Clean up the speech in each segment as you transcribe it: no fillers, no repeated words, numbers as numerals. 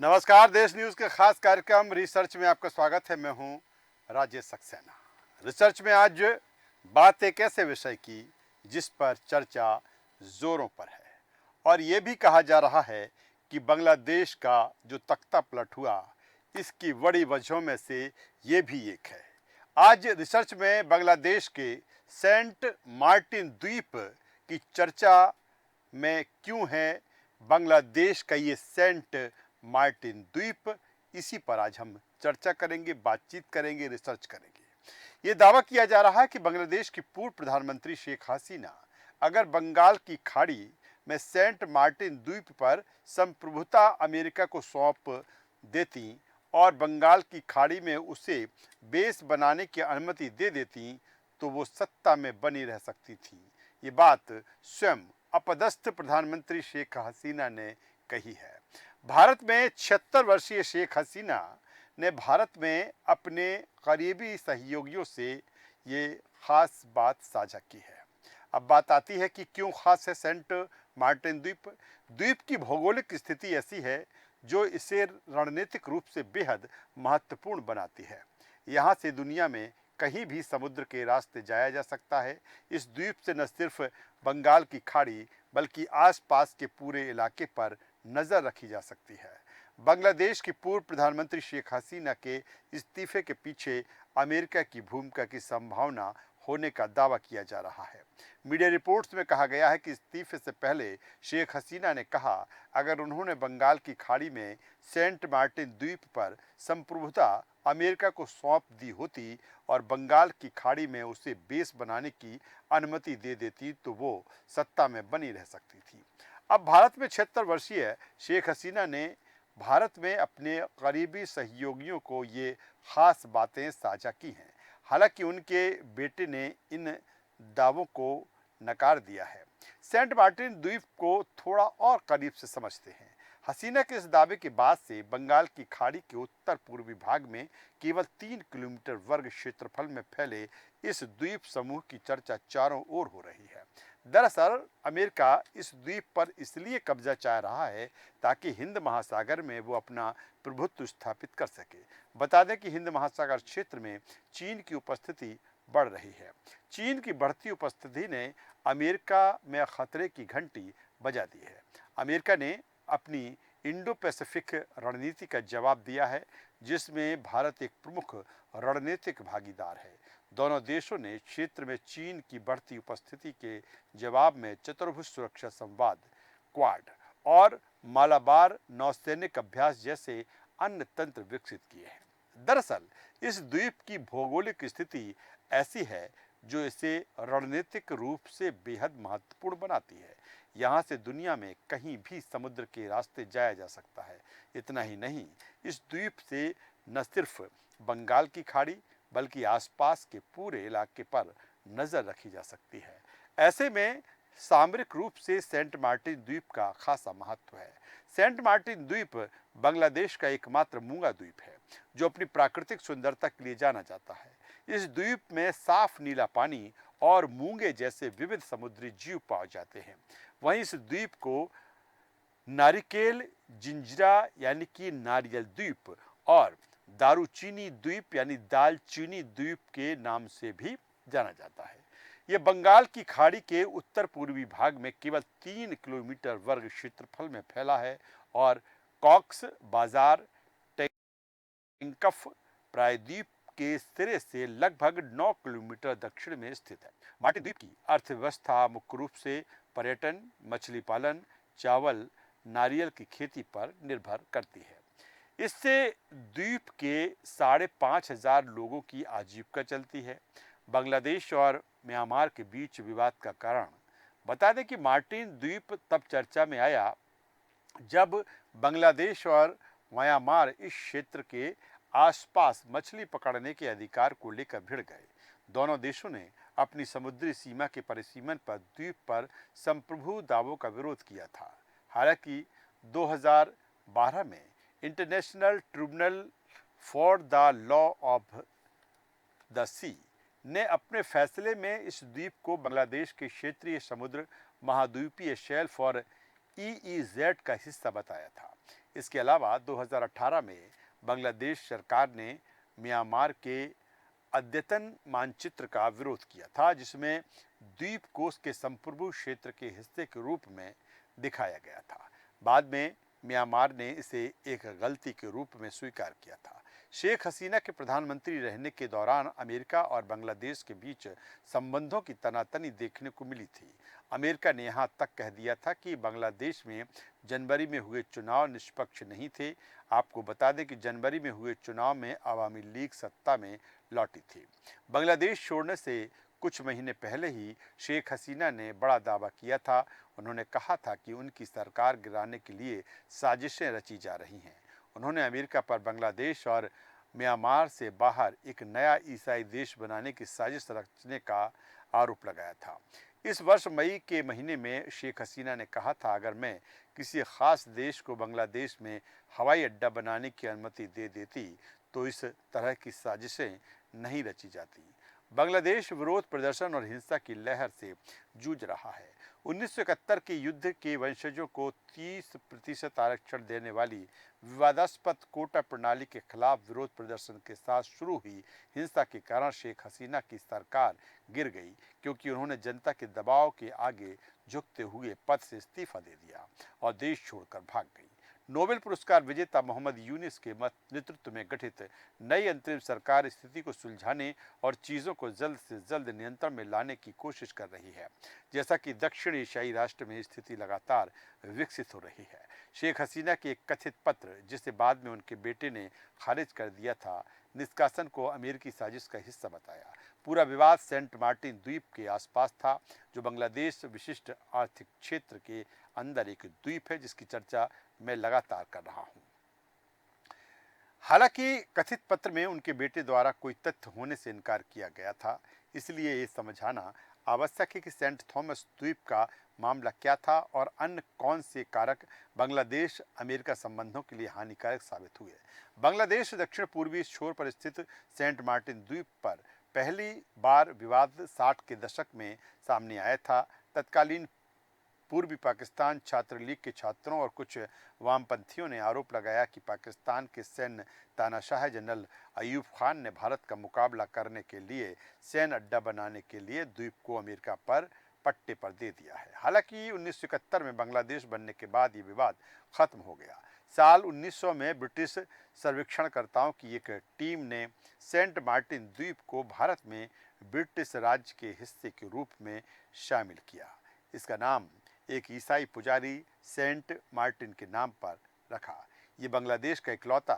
नमस्कार, देश न्यूज़ के खास कार्यक्रम रिसर्च में आपका स्वागत है। मैं हूं राजेश सक्सेना। रिसर्च में आज बात एक ऐसे विषय की जिस पर चर्चा जोरों पर है और ये भी कहा जा रहा है कि बांग्लादेश का जो तख्ता पलट हुआ, इसकी बड़ी वजहों में से ये भी एक है। आज रिसर्च में बांग्लादेश के सेंट मार्टिन द्वीप की चर्चा में क्यों है, बांग्लादेश का ये सेंट मार्टिन द्वीप, इसी पर आज हम चर्चा करेंगे, बातचीत करेंगे, रिसर्च करेंगे। ये दावा किया जा रहा है कि बांग्लादेश की पूर्व प्रधानमंत्री शेख हसीना अगर बंगाल की खाड़ी में सेंट मार्टिन द्वीप पर संप्रभुता अमेरिका को सौंप देती और बंगाल की खाड़ी में उसे बेस बनाने की अनुमति दे देती तो वो सत्ता में बनी रह सकती थी। ये बात स्वयं अपदस्थ प्रधानमंत्री शेख हसीना ने कही है। भारत में 76 वर्षीय शेख हसीना ने भारत में अपने करीबी सहयोगियों से ये खास बात साझा की है। अब बात आती है कि क्यों खास है सेंट मार्टिन द्वीप। द्वीप की भौगोलिक स्थिति ऐसी है जो इसे रणनीतिक रूप से बेहद महत्वपूर्ण बनाती है। यहाँ से दुनिया में कहीं भी समुद्र के रास्ते जाया जा सकता है। इस द्वीप से न सिर्फ बंगाल की खाड़ी बल्कि आसपास के पूरे इलाके पर नजर रखी जा सकती है। बांग्लादेश की पूर्व प्रधानमंत्री शेख हसीना के इस्तीफे के पीछे अमेरिका की भूमिका की संभावना होने का दावा किया जा रहा है। मीडिया रिपोर्ट्स में कहा गया है कि इस्तीफे से पहले शेख हसीना ने कहा, अगर उन्होंने बंगाल की खाड़ी में सेंट मार्टिन द्वीप पर संप्रभुता अमेरिका को सौंप दी होती और बंगाल की खाड़ी में उसे बेस बनाने की अनुमति दे देती तो वो सत्ता में बनी रह सकती थी। अब भारत में 76 वर्षीय शेख हसीना ने भारत में अपने करीबी सहयोगियों को ये खास बातें साझा की हैं। हालांकि उनके बेटे ने इन दावों को नकार दिया है। सेंट मार्टिन द्वीप को थोड़ा और करीब से समझते हैं। हसीना के इस दावे के बाद से बंगाल की खाड़ी के उत्तर पूर्वी भाग में केवल 3 किलोमीटर वर्ग क्षेत्रफल में फैले इस द्वीप समूह की चर्चा चारों ओर हो रही है। दरअसल अमेरिका इस द्वीप पर इसलिए कब्जा चाह रहा है ताकि हिंद महासागर में वो अपना प्रभुत्व स्थापित कर सके। बता दें कि हिंद महासागर क्षेत्र में चीन की उपस्थिति बढ़ रही है। चीन की बढ़ती उपस्थिति ने अमेरिका में खतरे की घंटी बजा दी है। अमेरिका ने अपनी इंडो पैसिफिक रणनीति का जवाब दिया है, जिसमें भारत एक प्रमुख रणनीतिक भागीदार है। दोनों देशों ने क्षेत्र में चीन की बढ़ती उपस्थिति के जवाब में चतुर्भुज सुरक्षा संवाद, क्वाड और मालाबार नौसैनिक अभ्यास जैसे अन्य तंत्र विकसित किए हैं। दरअसल इस द्वीप की भौगोलिक स्थिति ऐसी है जो इसे रणनीतिक रूप से बेहद महत्वपूर्ण बनाती है। यहाँ से दुनिया में कहीं भी समुद्र के रास्ते जाया जा सकता है। इतना ही नहीं, इस द्वीप से न सिर्फ बंगाल की खाड़ी बल्कि आसपास के पूरे इलाके पर नजर रखी जा सकती है। ऐसे में सामरिक रूप से सेंट मार्टिन द्वीप का खासा महत्व है। सेंट मार्टिन द्वीप बांग्लादेश का एकमात्र मूंगा द्वीप है जो अपनी प्राकृतिक सुंदरता के लिए जाना जाता है। इस द्वीप में साफ नीला पानी और मूंगे जैसे विविध समुद्री जीव पाए जाते हैं। वहीं इस द्वीप को नारिकेल जिंजरा यानी कि नारियल द्वीप और दारूचीनी द्वीप यानी दालचीनी द्वीप के नाम से भी जाना जाता है। यह बंगाल की खाड़ी के उत्तर पूर्वी भाग में केवल 3 किलोमीटर वर्ग क्षेत्रफल में फैला है और कॉक्स बाजार टेंकफ प्रायद्वीप के सिरे से लगभग 9 किलोमीटर दक्षिण में स्थित है। मार्टिन द्वीप की अर्थव्यवस्था मुख्य रूप से पर्यटन, मछली पालन, चावल, नारियल की खेती पर निर्भर करती है। इससे द्वीप के 5,500 लोगों की आजीविका चलती है। बांग्लादेश और म्यांमार के बीच विवाद का कारण, बता दें कि मार्टिन द्वीप तब चर्चा में आया जब बांग्लादेश और म्यांमार इस क्षेत्र के आसपास मछली पकड़ने के अधिकार को लेकर भिड़ गए। दोनों देशों ने अपनी समुद्री सीमा के परिसीमन पर द्वीप पर संप्रभु दावों का विरोध किया था। हालांकि 2012 में International Tribunal for the Law of the Sea ने अपने फैसले में इस द्वीप को बांग्लादेश के क्षेत्रीय समुद्र महाद्वीपीय शेल्फ और ईईजेड का हिस्सा बताया था। इसके अलावा 2018 में बांग्लादेश सरकार ने म्यांमार के अद्यतन मानचित्र का विरोध किया था, जिसमें द्वीप कोष के संप्रभु क्षेत्र के हिस्से के रूप में दिखाया गया था। बाद में म्यांमार ने इसे एक गलती के रूप में स्वीकार किया था। शेख हसीना के प्रधानमंत्री रहने के दौरान अमेरिका और बांग्लादेश के बीच संबंधों की तनातनी देखने को मिली थी। अमेरिका ने यहाँ तक कह दिया था कि बांग्लादेश में जनवरी में हुए चुनाव निष्पक्ष नहीं थे। आपको बता दें कि जनवरी में हुए चुनाव में अवामी लीग सत्ता में लौटी थी। बांग्लादेश छोड़ने से कुछ महीने पहले ही शेख हसीना ने बड़ा दावा किया था। उन्होंने कहा था कि उनकी सरकार गिराने के लिए साजिशें रची जा रही हैं। उन्होंने अमेरिका पर बांग्लादेश और म्यांमार से बाहर एक नया ईसाई देश बनाने की साजिश रचने का आरोप लगाया था। इस वर्ष मई के महीने में शेख हसीना ने कहा था, अगर मैं किसी खास देश को बांग्लादेश में हवाई अड्डा बनाने की अनुमति दे देती तो इस तरह की साजिशें नहीं रची जाती। बांग्लादेश विरोध प्रदर्शन और हिंसा की लहर से जूझ रहा है। 1971 के युद्ध के वंशजों को 30% आरक्षण देने वाली विवादास्पद कोटा प्रणाली के खिलाफ विरोध प्रदर्शन के साथ शुरू हुई हिंसा के कारण शेख हसीना की सरकार गिर गई, क्योंकि उन्होंने जनता के दबाव के आगे झुकते हुए पद से इस्तीफा दे दिया और देश छोड़कर भाग गई। नोबेल पुरस्कार विजेता मोहम्मद यूनिस के नेतृत्व में गठित नई अंतरिम सरकार स्थिति को सुलझाने और चीज़ों को जल्द से जल्द नियंत्रण में लाने की कोशिश कर रही है। जैसा कि दक्षिण एशियाई राष्ट्र में स्थिति लगातार विकसित हो रही है। शेख हसीना के एक कथित पत्र, जिसे बाद में उनके बेटे ने खारिज कर दिया था, निष्कासन को अमेरिकी साजिश का हिस्सा बताया। पूरा विवाद सेंट मार्टिन द्वीप के आसपास था, जो बांग्लादेश विशिष्ट आर्थिक क्षेत्र के अंदर एक द्वीप है, जिसकी चर्चा मैं लगातार कर रहा हूं। हालांकि कथित पत्र में उनके बेटे द्वारा कोई तथ्य होने से इनकार किया गया था, इसलिए ये समझाना आवश्यक है कि सेंट थॉमस द्वीप का मामला क्या था और अन्य कौन से कारक बांग्लादेश अमेरिका संबंधों के लिए हानिकारक साबित हुए। बांग्लादेश दक्षिण पूर्वी छोर पर स्थित सेंट मार्टिन द्वीप पर पहली बार विवाद 60 के दशक में सामने आया था। तत्कालीन पूर्वी पाकिस्तान छात्र लीग के छात्रों और कुछ वामपंथियों ने आरोप लगाया कि पाकिस्तान के सैन्य तानाशाह जनरल अयूब खान ने भारत का मुकाबला करने के लिए सैन्य अड्डा बनाने के लिए द्वीप को अमेरिका पर पट्टे पर दे दिया है। हालांकि 1971 में बांग्लादेश बनने के बाद ये विवाद खत्म हो गया। साल 1900 में ब्रिटिश सर्वेक्षणकर्ताओं की एक टीम ने सेंट मार्टिन द्वीप को भारत में ब्रिटिश राज्य के हिस्से के रूप में शामिल किया। इसका नाम एक ईसाई पुजारी सेंट मार्टिन के नाम पर रखा। ये बांग्लादेश का इकलौता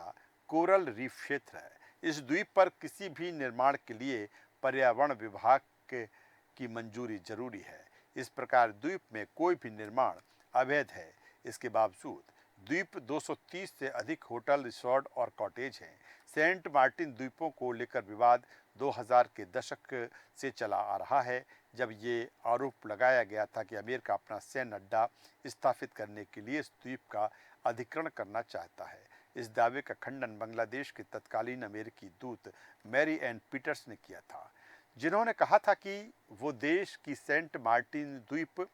कोरल रीफ क्षेत्र है। इस द्वीप पर किसी भी निर्माण के लिए पर्यावरण विभाग की मंजूरी जरूरी है। इस प्रकार द्वीप में कोई भी निर्माण अवैध है। इसके बावजूद द्वीप 230 से अधिक होटल, रिसोर्ट और कॉटेज हैं। सेंट मार्टिन द्वीपों को लेकर विवाद 2000 के दशक से चला आ रहा है, जब ये आरोप लगाया गया था कि अमेरिका अपना सैन्य अड्डा स्थापित करने के लिए इस द्वीप का अधिग्रहण करना चाहता है। इस दावे का खंडन बांग्लादेश के तत्कालीन अमेरिकी दूत मैरी एन पीटर्स ने किया था, जिन्होंने कहा था कि वो देश की सेंट मार्टिन द्वीप,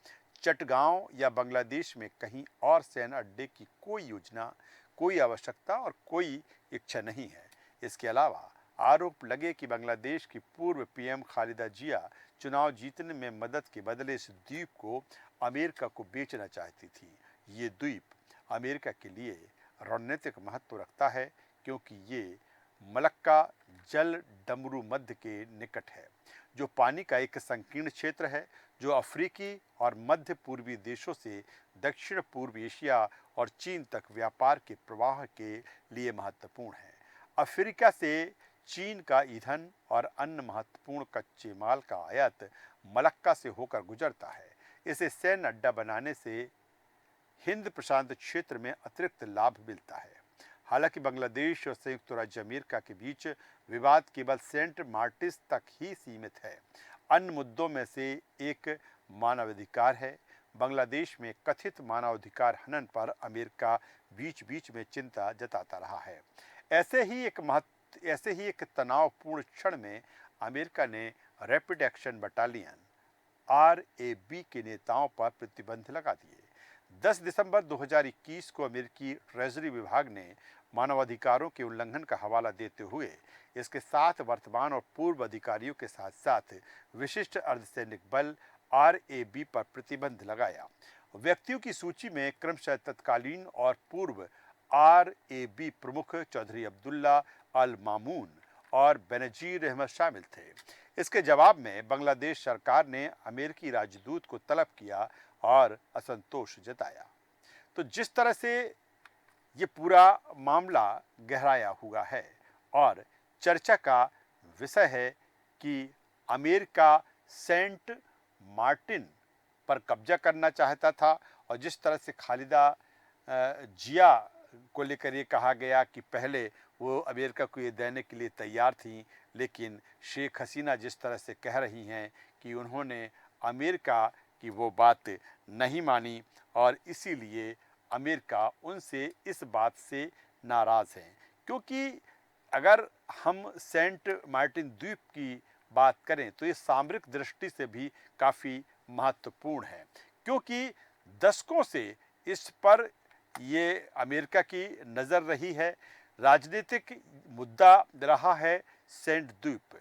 चटगांव या बांग्लादेश में कहीं और सैन्य अड्डे की कोई योजना, कोई आवश्यकता और कोई इच्छा नहीं है। इसके अलावा आरोप लगे कि बांग्लादेश की पूर्व पीएम खालिदा जिया चुनाव जीतने में मदद के बदले इस द्वीप को अमेरिका को बेचना चाहती थी। ये द्वीप अमेरिका के लिए रणनीतिक महत्व रखता है, क्योंकि ये मलक्का जल डमरू मध्य के निकट है, जो पानी का एक संकीर्ण क्षेत्र है, जो अफ्रीकी और मध्य पूर्वी देशों से दक्षिण पूर्व एशिया और चीन तक व्यापार के प्रवाह के लिए महत्वपूर्ण है। अफ्रीका से चीन का ईंधन और अन्य महत्वपूर्ण कच्चे माल का आयात मलक्का से होकर गुजरता है। इसे सैन्य अड्डा बनाने से हिंद प्रशांत क्षेत्र में अतिरिक्त लाभ मिलता है। हालांकि बांग्लादेश और संयुक्त राज्य अमेरिका के बीच विवाद केवल सेंट मार्टिस तक ही सीमित है। अन्य मुद्दों में से एक मानवाधिकार है। बांग्लादेश में कथित मानवाधिकार हनन पर अमेरिका बीच बीच में चिंता जताता रहा है। ऐसे ही एक तनावपूर्ण क्षण में अमेरिका ने रैपिड एक्शन बटालियन RAB के नेताओं पर प्रतिबंध लगा दिए। 10 दिसंबर 2021 को अमेरिकी ट्रेजरी विभाग ने मानवाधिकारों के उल्लंघन का हवाला देते हुए इसके 7 वर्तमान और पूर्व अधिकारियों के साथ साथ विशिष्ट अर्धसैनिक बल RAB पर प्रतिबंध लगाया। व्यक्तियों की सूची में क्रमशः तत्कालीन और पूर्व RAB प्रमुख चौधरी अब्दुल्ला अल मामून और बेनजीर अहमद शामिल थे। इसके जवाब में बांग्लादेश सरकार ने अमेरिकी राजदूत को तलब किया और असंतोष जताया। तो जिस तरह से ये पूरा मामला गहराया हुआ है और चर्चा का विषय है कि अमेरिका सेंट मार्टिन पर कब्जा करना चाहता था और जिस तरह से खालिदा जिया को लेकर ये कहा गया कि पहले वो अमेरिका को ये देने के लिए तैयार थी, लेकिन शेख हसीना जिस तरह से कह रही हैं कि उन्होंने अमेरिका की वो बात नहीं मानी और इसीलिए अमेरिका उनसे इस बात से नाराज़ है। क्योंकि अगर हम सेंट मार्टिन द्वीप की बात करें तो ये सामरिक दृष्टि से भी काफ़ी महत्वपूर्ण है, क्योंकि दशकों से इस पर ये अमेरिका की नज़र रही है। राजनीतिक मुद्दा रहा है सेंट द्वीप।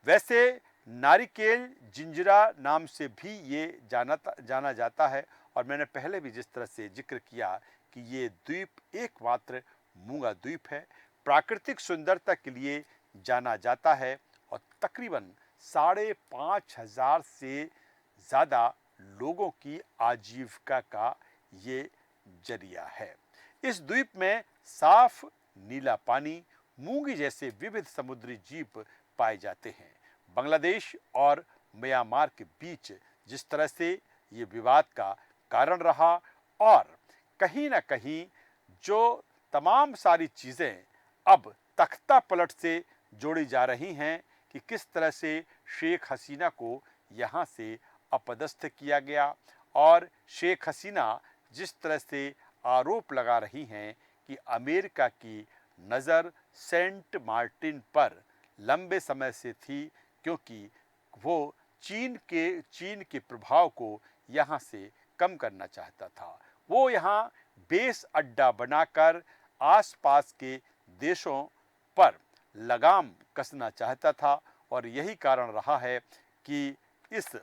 वैसे नारिकेल जिंजरा नाम से भी ये जाना जाता है और मैंने पहले भी जिस तरह से जिक्र किया कि ये द्वीप एकमात्र मूंगा द्वीप है, प्राकृतिक सुंदरता के लिए जाना जाता है और तकरीबन 5,500 से ज़्यादा लोगों की आजीविका का ये जरिया है। इस द्वीप में साफ नीला पानी, मूंगी जैसे विविध समुद्री जीव पाए जाते हैं। बांग्लादेश और म्यांमार के बीच जिस तरह से ये विवाद का कारण रहा और कहीं ना कहीं जो तमाम सारी चीज़ें अब तख्ता पलट से जोड़ी जा रही हैं कि किस तरह से शेख हसीना को यहाँ से अपदस्थ किया गया और शेख हसीना जिस तरह से आरोप लगा रही हैं कि अमेरिका की नज़र सेंट मार्टिन पर लंबे समय से थी, क्योंकि वो चीन के प्रभाव को यहाँ से कम करना चाहता था। वो यहाँ बेस अड्डा बनाकर आसपास के देशों पर लगाम कसना चाहता था और यही कारण रहा है कि इस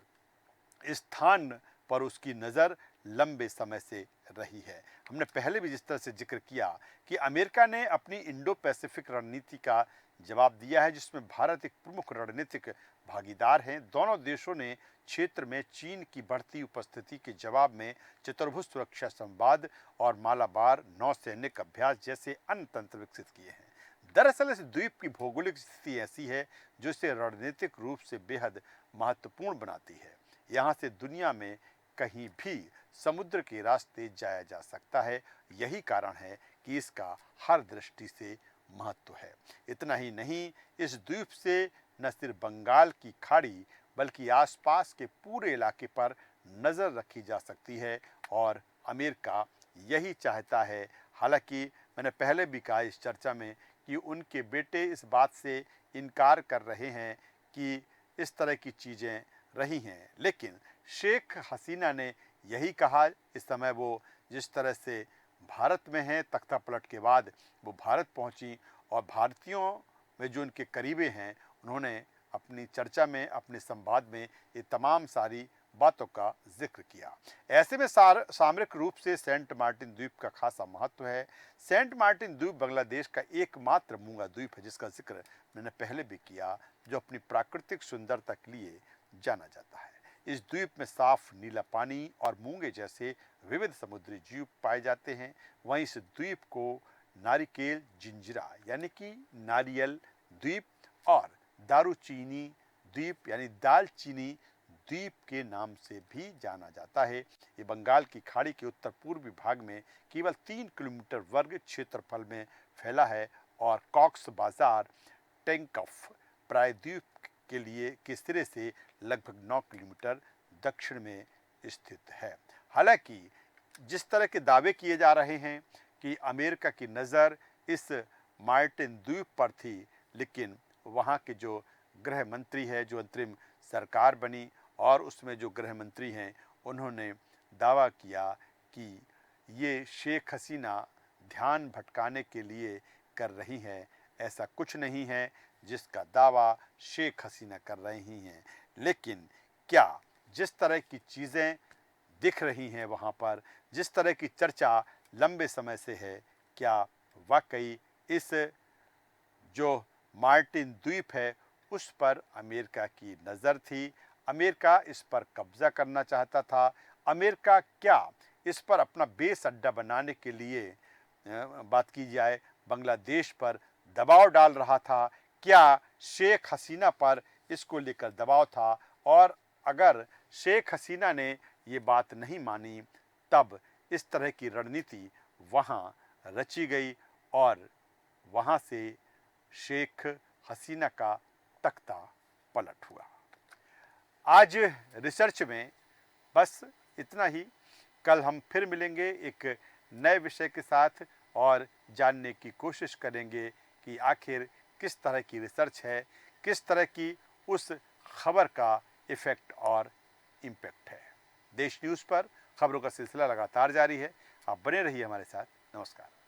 स्थान पर उसकी नज़र लंबे समय से रही है। हमने पहले भी जिस तरह से जिक्र किया कि अमेरिका ने अपनी इंडो पैसिफिक रणनीति का जवाब दिया है, जिसमें भारत एक प्रमुख रणनीतिक भागीदार है। दोनों देशों ने क्षेत्र में चीन की बढ़ती उपस्थिति के जवाब में चतुर्भुज सुरक्षा संवाद और मालाबार नौसैनिक अभ्यास जैसे अन्य तंत्र विकसित किए हैं। दरअसल इस द्वीप की भौगोलिक स्थिति ऐसी है जो इसे रणनीतिक रूप से बेहद महत्वपूर्ण बनाती है। यहाँ से दुनिया में कहीं भी समुद्र के रास्ते जाया जा सकता है। यही कारण है कि इसका हर दृष्टि से महत्व है। इतना ही नहीं, इस द्वीप से न सिर्फ बंगाल की खाड़ी बल्कि आसपास के पूरे इलाके पर नज़र रखी जा सकती है और अमेरिका यही चाहता है। हालांकि मैंने पहले भी कहा इस चर्चा में कि उनके बेटे इस बात से इनकार कर रहे हैं कि इस तरह की चीज़ें रही हैं, लेकिन शेख हसीना ने यही कहा। इस समय वो जिस तरह से भारत में हैं, तख्ता पलट के बाद वो भारत पहुंची और भारतीयों में जो उनके करीबी हैं उन्होंने अपनी चर्चा में, अपने संवाद में ये तमाम सारी बातों का जिक्र किया। ऐसे में सामरिक रूप से सेंट मार्टिन द्वीप का खासा महत्व है। सेंट मार्टिन द्वीप बांग्लादेश का एकमात्र मूंगा द्वीप है जिसका जिक्र मैंने पहले भी किया, जो अपनी प्राकृतिक सुंदरता के लिए जाना जाता है। इस द्वीप में साफ नीला पानी और मूंगे जैसे विविध समुद्री जीव पाए जाते हैं। वहीं इस द्वीप को नारिकेल जिंजरा यानी कि नारियल द्वीप और दारूचीनी द्वीप यानी दालचीनी द्वीप के नाम से भी जाना जाता है। ये बंगाल की खाड़ी के उत्तर पूर्वी भाग में केवल 3 किलोमीटर वर्ग क्षेत्रफल में फैला है और कॉक्स बाजार टेंकफ प्रायद्वीप के सिरे से लगभग 9 किलोमीटर दक्षिण में स्थित है। हालांकि जिस तरह के दावे किए जा रहे हैं कि अमेरिका की नज़र इस मार्टिन द्वीप पर थी, लेकिन वहाँ के जो गृह मंत्री है, जो अंतरिम सरकार बनी और उसमें जो गृह मंत्री हैं, उन्होंने दावा किया कि ये शेख हसीना ध्यान भटकाने के लिए कर रही हैं, ऐसा कुछ नहीं है जिसका दावा शेख हसीना कर रही हैं। लेकिन क्या जिस तरह की चीज़ें दिख रही हैं वहाँ पर, जिस तरह की चर्चा लंबे समय से है, क्या वाकई इस जो मार्टिन द्वीप है उस पर अमेरिका की नज़र थी? अमेरिका इस पर कब्जा करना चाहता था? अमेरिका क्या इस पर अपना बेस अड्डा बनाने के लिए बात की जाए बांग्लादेश पर दबाव डाल रहा था? क्या शेख हसीना पर इसको लेकर दबाव था? और अगर शेख हसीना ने ये बात नहीं मानी तब इस तरह की रणनीति वहाँ रची गई और वहाँ से शेख हसीना का तख्ता पलट हुआ। आज रिसर्च में बस इतना ही। कल हम फिर मिलेंगे एक नए विषय के साथ और जानने की कोशिश करेंगे कि आखिर किस तरह की रिसर्च है, किस तरह की उस खबर का इफ़ेक्ट और इम्पैक्ट है। देश न्यूज़ पर खबरों का सिलसिला लगातार जारी है। आप बने रहिए हमारे साथ। नमस्कार।